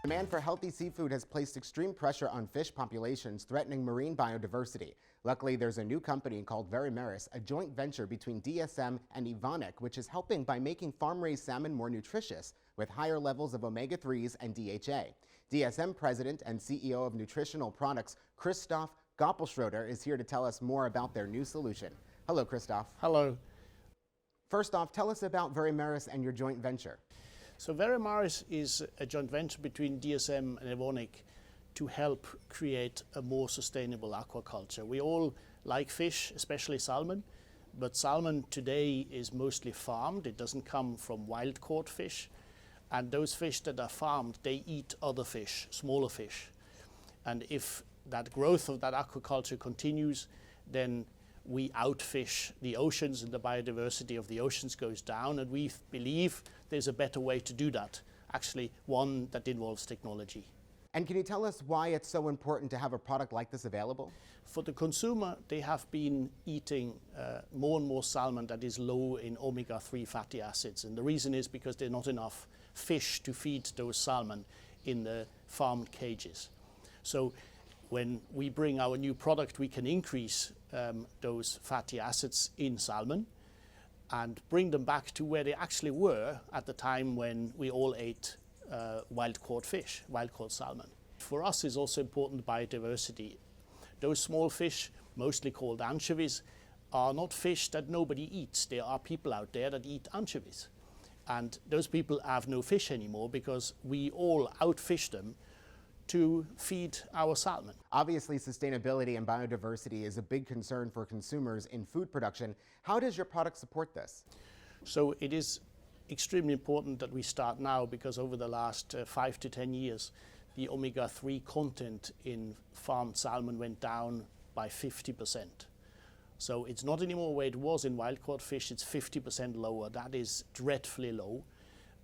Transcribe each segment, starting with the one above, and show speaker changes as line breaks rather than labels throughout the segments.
Demand for healthy seafood has placed extreme pressure on fish populations, threatening marine biodiversity. Luckily, there's a new company called Veramaris, a joint venture between DSM and Evonik, which is helping by making farm-raised salmon more nutritious with higher levels of omega-3s and DHA. DSM President and CEO of Nutritional Products, Christoph Goppelschroeder, is here to tell us more about their new solution. Hello, Christoph.
Hello.
First off, tell us about Veramaris and your joint venture.
So Veramaris is a joint venture between DSM and Evonik to help create a more sustainable aquaculture. We all like fish, especially salmon, but salmon today is mostly farmed. It doesn't come from wild-caught fish. And those fish that are farmed, they eat other fish, smaller fish. And if that growth of that aquaculture continues, then we outfish the oceans and the biodiversity of the oceans goes down, and we believe there's a better way to do that, actually one that involves technology.
And can you tell us why it's so important to have a product like this available?
For the consumer, they have been eating more and more salmon that is low in omega-3 fatty acids, and the reason is because there are not enough fish to feed those salmon in the farmed cages. So when we bring our new product, we can increase those fatty acids in salmon and bring them back to where they actually were at the time when we all ate wild-caught fish, wild-caught salmon. For us is also important biodiversity. Those small fish, mostly called anchovies, are not fish that nobody eats. There are people out there that eat anchovies. And those people have no fish anymore because we all outfish them to feed our salmon.
Obviously, sustainability and biodiversity is a big concern for consumers in food production. How does your product support this?
So it is extremely important that we start now, because over the last 5 to 10 years, the omega-3 content in farmed salmon went down by 50%. So it's not anymore where it was in wild-caught fish, it's 50% lower. That is dreadfully low.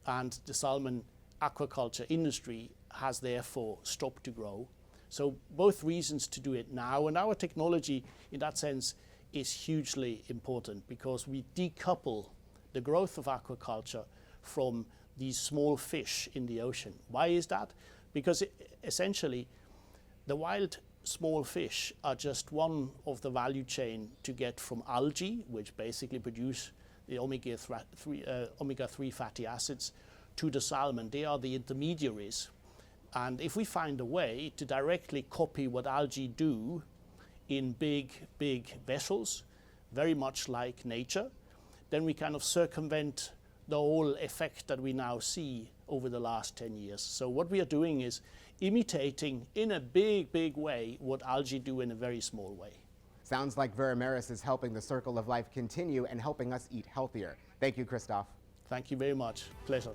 And the salmon aquaculture industry has therefore stopped to grow. So both reasons to do it now, and our technology in that sense is hugely important because we decouple the growth of aquaculture from these small fish in the ocean. Why is that? Because essentially the wild small fish are just one of the value chain to get from algae, which basically produce the omega-3 fatty acids, to the salmon. They are the intermediaries. And if we find a way to directly copy what algae do in big vessels, very much like nature, then we kind of circumvent the whole effect that we now see over the last 10 years. So what we are doing is imitating in a big way what algae do in a very small way.
Sounds like Veramaris is helping the circle of life continue and helping us eat healthier. Thank you, Christoph.
Thank you very much. Pleasure.